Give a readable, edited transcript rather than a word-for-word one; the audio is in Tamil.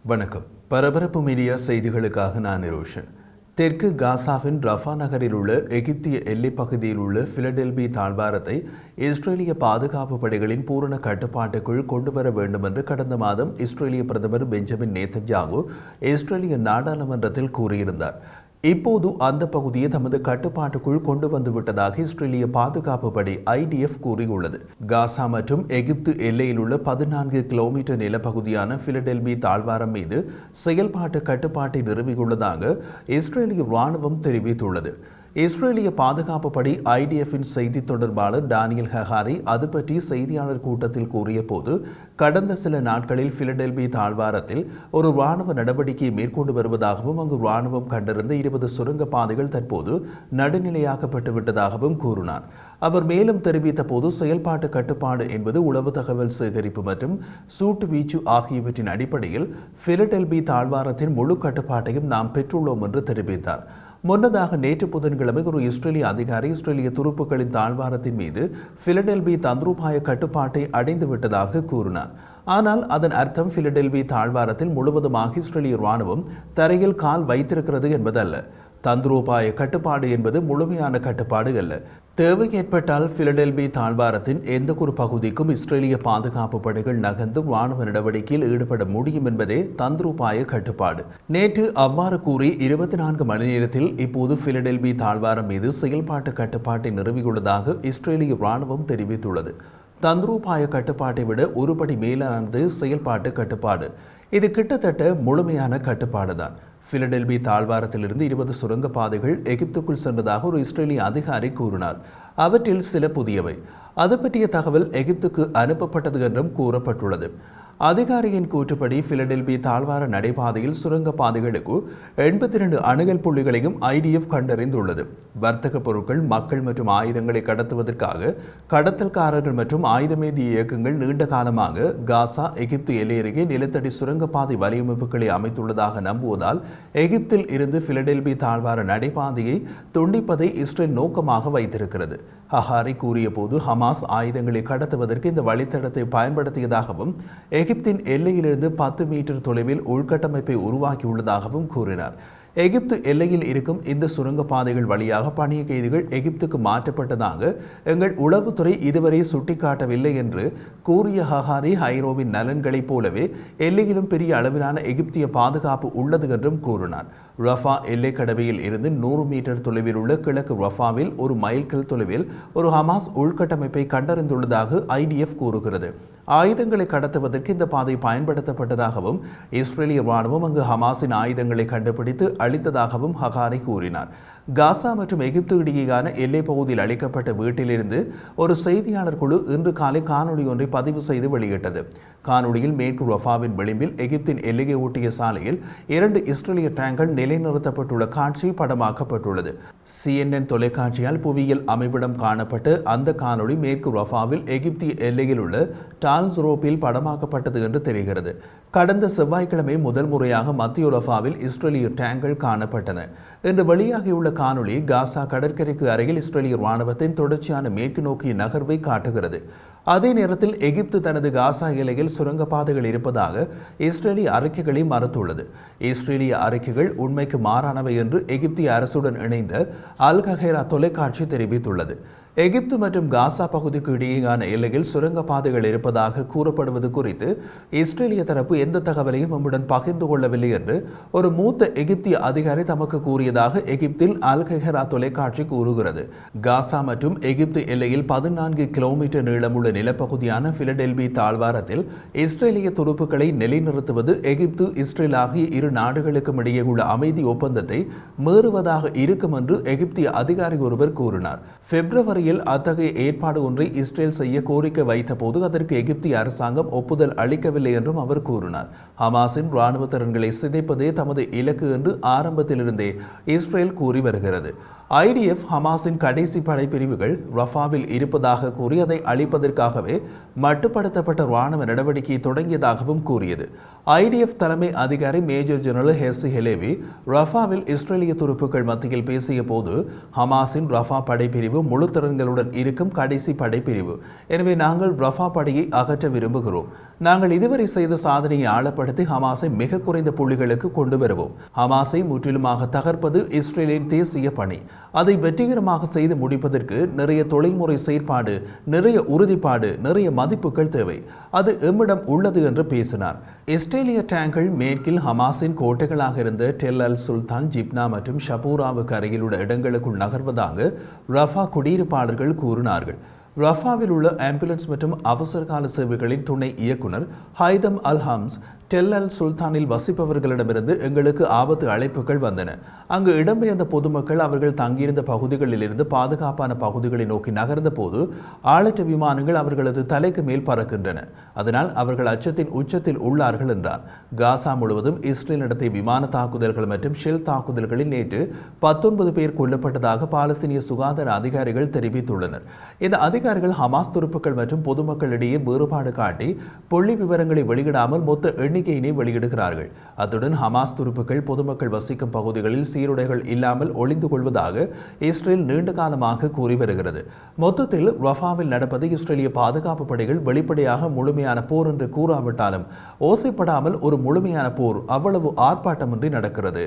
வணக்கம். பரபரப்பு மீடியா செய்திகளுக்காக நான் நிரோஷன். தெற்கு காசாவின் ரஃபா நகரில் உள்ள எகிப்திய எல்லைப் பகுதியில் உள்ள பிலடெல்பி தாழ்வாரத்தை இஸ்ரேலிய பாதுகாப்பு படைகளின் பூரண கட்டுப்பாட்டுக்குள் கொண்டுவர வேண்டும் என்று கடந்த மாதம் இஸ்ரேலிய பிரதமர் பெஞ்சமின் நேதன்யாகு இஸ்ரேலிய நாடாளுமன்றத்தில் கூறியிருந்தார். இப்போது அந்த பகுதியை தமது கட்டுப்பாட்டுக்குள் கொண்டு வந்துவிட்டதாக இஸ்ரேலிய பாதுகாப்பு படை IDF கூறியுள்ளது. காசா மற்றும் எகிப்து எல்லையில் உள்ள 14 கிலோமீட்டர் நிலப்பகுதியான பிலடெல்பி தாழ்வாரம் மீது செயல்பாட்டு கட்டுப்பாட்டை நிறுவியுள்ளதாக இஸ்ரேலிய ராணுவம் தெரிவித்துள்ளது. இஸ்ரேலிய பாதுகாப்பு படை IDFின் செய்தி தொடர்பாளர் டானியல் ஹகாரி அது பற்றி செய்தியாளர் கூட்டத்தில் கூறிய போது, கடந்த சில நாட்களில் பிலடெல்பி தாழ்வாரத்தில் ஒரு ராணுவ நடவடிக்கையை மேற்கொண்டு வருவதாகவும் அங்கு ராணுவம் கண்டிருந்த 20 சுரங்கப்பாதைகள் தற்போது நடுநிலையாக்கப்பட்டு விட்டதாகவும் கூறினார். அவர் மேலும் தெரிவித்த போது, செயல்பாட்டு கட்டுப்பாடு என்பது உளவு தகவல் சேகரிப்பு மற்றும் சூட்டு வீச்சு ஆகியவற்றின் அடிப்படையில் பிலடெல்பி தாழ்வாரத்தின் முழு கட்டுப்பாட்டையும் நாம் பெற்றுள்ளோம் என்று தெரிவித்தார். முன்னதாக நேற்று புதன்கிழமை ஒரு இஸ்ரேலிய அதிகாரி இஸ்ரேலிய துருப்புக்களின் தாழ்வாரத்தின் மீது பிலடெல்பி தந்திரோபாய கட்டுப்பாட்டை அடைந்துவிட்டதாக கூறினார். ஆனால் அதன் அர்த்தம் பிலடெல்பி தாழ்வாரத்தில் முழுவதுமாக இஸ்ரேலிய ராணுவம் தரையில் கால் வைத்திருக்கிறது என்பதல்ல. தந்திரோபாய கட்டுப்பாடு என்பது முழுமையான கட்டுப்பாடு அல்ல. தேவை ஏற்பட்டால் பிலடெல்பி தாழ்வாரத்தின் எந்த ஒரு பகுதிக்கும் இஸ்ரேலிய பாதுகாப்பு படைகள் நகர்ந்து ராணுவ நடவடிக்கையில் ஈடுபட முடியும் என்பதே தந்திரோபாய கட்டுப்பாடு. நேற்று அவ்வாறு கூறி 24 மணி நேரத்தில் இப்போது பிலடெல்பி தாழ்வாரம் மீது செயல்பாட்டு கட்டுப்பாட்டை நிறுவியுள்ளதாக இஸ்ரேலிய ராணுவம் தெரிவித்துள்ளது. தந்திரோபாய கட்டுப்பாட்டை விட ஒருபடி மேலானது செயல்பாட்டு கட்டுப்பாடு. இது கிட்டத்தட்ட முழுமையான கட்டுப்பாடுதான். பிலடெல்பி தாழ்வாரத்திலிருந்து 20 சுரங்கப்பாதைகள் எகிப்துக்குள் சென்றதாக ஒரு இஸ்ரேலிய அதிகாரி கூறினார். அவற்றில் சில புதியவை. அது பற்றிய தகவல் எகிப்துக்கு அனுப்பப்பட்டது என்றும் கூறப்பட்டுள்ளது. அதிகாரியின் கூற்றுப்படி பிலடெல்பி தாழ்வார நடைபாதையில் சுரங்கப்பாதைகளுக்கு 82 அணுகல் புள்ளிகளையும் IDF கண்டறிந்துள்ளது. வர்த்தக பொருட்கள், மக்கள் மற்றும் ஆயுதங்களை கடத்துவதற்காக கடத்தல்காரர்கள் மற்றும் ஆயுதமேந்தி இயக்கங்கள் நீண்ட காலமாக காசா எகிப்து எல்லையருகே நிலத்தடி சுரங்கப்பாதை வலையமைப்புகளை அமைத்துள்ளதாக நம்புவதால் எகிப்தில் இருந்து பிலடெல்பி தாழ்வார நடைபாதையை துண்டிப்பதை இஸ்ரேல் நோக்கமாக வைத்திருக்கிறது. ஹகாரி கூறிய போது, ஹமாஸ் ஆயுதங்களை கடத்துவதற்கு இந்த வழித்தடத்தை பயன்படுத்தியதாகவும் எகிப்தின் எல்லையிலிருந்து 10 மீட்டர் தொலைவில் உள்கட்டமைப்பை உருவாக்கியுள்ளதாகவும் கூறினார். எகிப்து எல்லையில் இருக்கும் இந்த சுரங்கப்பாதைகள் வழியாக பணிய கைதிகள் எகிப்துக்கு மாற்றப்பட்டதாக எங்கள் உளவுத்துறை இதுவரை சுட்டிக்காட்டவில்லை என்று கூறிய ஹகாரி, ஹைரோவின் நலன்களைப் போலவே எல்லையிலும் பெரிய அளவிலான எகிப்திய பாதுகாப்பு உள்ளது என்றும் கூறினார். ரஃபா எல்லைக்கடவையில் இருந்து 100 மீட்டர் தொலைவில் உள்ள கிழக்கு ரஃபாவில் ஒரு மைல்கள் தொலைவில் ஒரு ஹமாஸ் உள்கட்டமைப்பை கண்டறிந்துள்ளதாக IDF கூறுகிறது. ஆயுதங்களை கடத்துவதற்கு இந்த பாதை பயன்படுத்தப்பட்டதாகவும் இஸ்ரேலிய ராணுவம் அங்கு ஹமாஸின் ஆயுதங்களை கண்டுபிடித்து அளித்ததாகவும் ஹகாரி கூறினார். காசா மற்றும் எகிப்து இடையேயான எல்லைப் பகுதியில் அளிக்கப்பட்ட வீட்டிலிருந்து ஒரு செய்தியாளர் குழு இன்று காலை காணொலி ஒன்றை பதிவு செய்து வெளியிட்டது. காணொலியில் மேற்கு ரஃபாவின் விளிம்பில் எகிப்தின் எல்லையை ஒட்டிய சாலையில் 2 இஸ்ரேலிய டேங்கர்கள் நிலைநிறுத்தப்பட்டுள்ள காட்சி படமாக்கப்பட்டுள்ளது. CNN தொலைக்காட்சியால் புவியியல் அமைவிடம் காணப்பட்ட அந்த காணொலி மேற்கு ரஃபாவில் எகிப்திய எல்லையில் உள்ள டால்ஸ் ரோப்பில் படமாக்கப்பட்டது என்று தெரிகிறது. கடந்த செவ்வாய்க்கிழமை முதல் முறையாக மத்திய ரஃபாவில் இஸ்ரேலிய டேங்கர்கள் காணப்பட்டன. இன்று வெளியாகியுள்ள காணொலி காசா கடற்கரைக்கு அருகில் இஸ்ரேலிய ராணுவத்தின் தொடர்ச்சியான மேற்கு நோக்கிய நகர்வை காட்டுகிறது. அதே நேரத்தில் எகிப்து தனது காசா எல்லையில் சுரங்கப்பாதைகள் இருப்பதாக இஸ்ரேலிய அறிக்கைகளை மறுத்துள்ளது. இஸ்ரேலிய அறிக்கைகள் உண்மைக்கு மாறானவை என்று எகிப்திய அரசுடன் இணைந்த அல் கஹேரா தொலைக்காட்சி தெரிவித்துள்ளது. எகிப்து மற்றும் காசா பகுதிக்கு இடையேயான எல்லையில் சுரங்கப்பாதைகள் இருப்பதாக கூறப்படுவது குறித்து இஸ்ரேலிய தரப்பு எந்த தகவலையும் நம்முடன் பகிர்ந்து கொள்ளவில்லை என்று ஒரு மூத்த எகிப்திய அதிகாரி தமக்கு கூறியதாக எகிப்தில் அல் கஹேரா தொலைக்காட்சி கூறுகிறது. காசா மற்றும் எகிப்து எல்லையில் 14 கிலோமீட்டர் நீளமுள்ள நிலப்பகுதியான பிலடெல்பி தாழ்வாரத்தில் இஸ்ரேலிய துருப்புக்களை நிலைநிறுத்துவது எகிப்து, இஸ்ரேல் ஆகிய இரு நாடுகளுக்கும் இடையே உள்ள அமைதி ஒப்பந்தத்தை மீறுவதாக இருக்கும் என்று எகிப்திய அதிகாரி ஒருவர் கூறினார். பிப்ரவரியில் அத்தகைய ஏற்பாடு ஒன்றை இஸ்ரேல் செய்ய கோரிக்கை வைத்த போது அதற்கு எகிப்திய அரசாங்கம் ஒப்புதல் அளிக்கவில்லை என்றும் அவர் கூறினார். ஹமாஸின் ராணுவ திறன்களை சிதைப்பதே தமது இலக்கு என்று ஆரம்பத்திலிருந்தே இஸ்ரேல் கூறி வருகிறது. IDF ஹமாஸின் கடைசி படைப்பிரிவுகள் ரஃபாவில் இருப்பதாக கூறி அதை அழிப்பதற்காகவே மட்டுப்படுத்தப்பட்ட இராணுவ நடவடிக்கையை தொடங்கியதாகவும் கூறியது. IDF தலைமை அதிகாரி மேஜர் ஜெனரல் ஹெர்சி ஹெலேவி ரஃபாவில் இஸ்ரேலிய துருப்புக்கள் மத்தியில் பேசிய போது, ஹமாஸின் ரஃபா படைப்பிரிவு முழு திறன்களுடன் இருக்கும் கடைசி படைப்பிரிவு. எனவே நாங்கள் ரஃபா படையை அகற்ற விரும்புகிறோம். நாங்கள் இதுவரை செய்த சாதனையை ஆழப்படுத்தி ஹமாஸை மிக குறைந்த புள்ளிகளுக்கு கொண்டு வருவோம். ஹமாஸை முற்றிலுமாக தகர்ப்பது இஸ்ரேலின் தேசிய பணி. அதை வெற்றிகரமாக செய்து முடிப்பதற்கு நிறைய தொழில்முறை செயற்பாடு, நிறைய உறுதிப்பாடு, நிறைய மதிப்புகள் தேவை. அது எம்மிடம் உள்ளது என்று பேசினார். இஸ்ரேலிய டேங்கள் மேற்கில் ஹமாஸின் கோட்டைகளாக இருந்த டெல் அல் சுல்தான், ஜிப்னா மற்றும் ஷபூராவுக்கு அருகில் உள்ள இடங்களுக்குள் நகர்வதாக ரஃபா குடியிருப்பாளர்கள் கூறினார்கள். ரஃபாவில் உள்ள ஆம்புலன்ஸ் மற்றும் அவசரகால சேவைகளின் துணை இயக்குனர் ஹைதம் அல் ஹம்ஸ், டெல் அல் சுல்தானில் வசிப்பவர்களிடமிருந்து எங்களுக்கு ஆபத்து அழைப்புகள் வந்தன. அங்கு இடம்பெயர்ந்த பொதுமக்கள் அவர்கள் தங்கியிருந்த பகுதிகளில் இருந்து பாதுகாப்பான பகுதிகளை நோக்கி நகர்ந்த போது ஆளற்ற விமானங்கள் அவர்களது தலைக்கு மேல் பறக்கின்றன. அதனால் அவர்கள் அச்சத்தின் உச்சத்தில் உள்ளார்கள் என்றார். காசா முழுவதும் இஸ்ரேல் நடத்திய விமான தாக்குதல்கள் மற்றும் ஷெல் தாக்குதல்களில் நேற்று 19 பேர் கொல்லப்பட்டதாக பாலஸ்தீனிய சுகாதார அதிகாரிகள் தெரிவித்துள்ளனர். இந்த அதிகாரிகள் ஹமாஸ் துருப்புக்கள் மற்றும் பொதுமக்களிடையே வேறுபாடு காட்டி புள்ளி விவரங்களை வெளியிடாமல் மொத்த எண்ணிக்கையினை வெளியிடுகிறார்கள். அத்துடன் ஹமாஸ் துருப்புக்கள் பொதுமக்கள் வசிக்கும் பகுதிகளில் சீருடைகள் இல்லாமல் ஒளிந்து கொள்வதாக இஸ்ரேல் நீண்ட காலமாக கூறி வருகிறது. மொத்தத்தில் ரஃபாவில் நடப்பது இஸ்ரேலிய பாதுகாப்பு படைகள் வெளிப்படையாக முழுமையான போர் என்று கூறாவிட்டாலும் ஓசைப்படாமல் ஒரு முழுமையான போர் அவ்வளவு ஆர்ப்பாட்டமின்றி நடக்கிறது.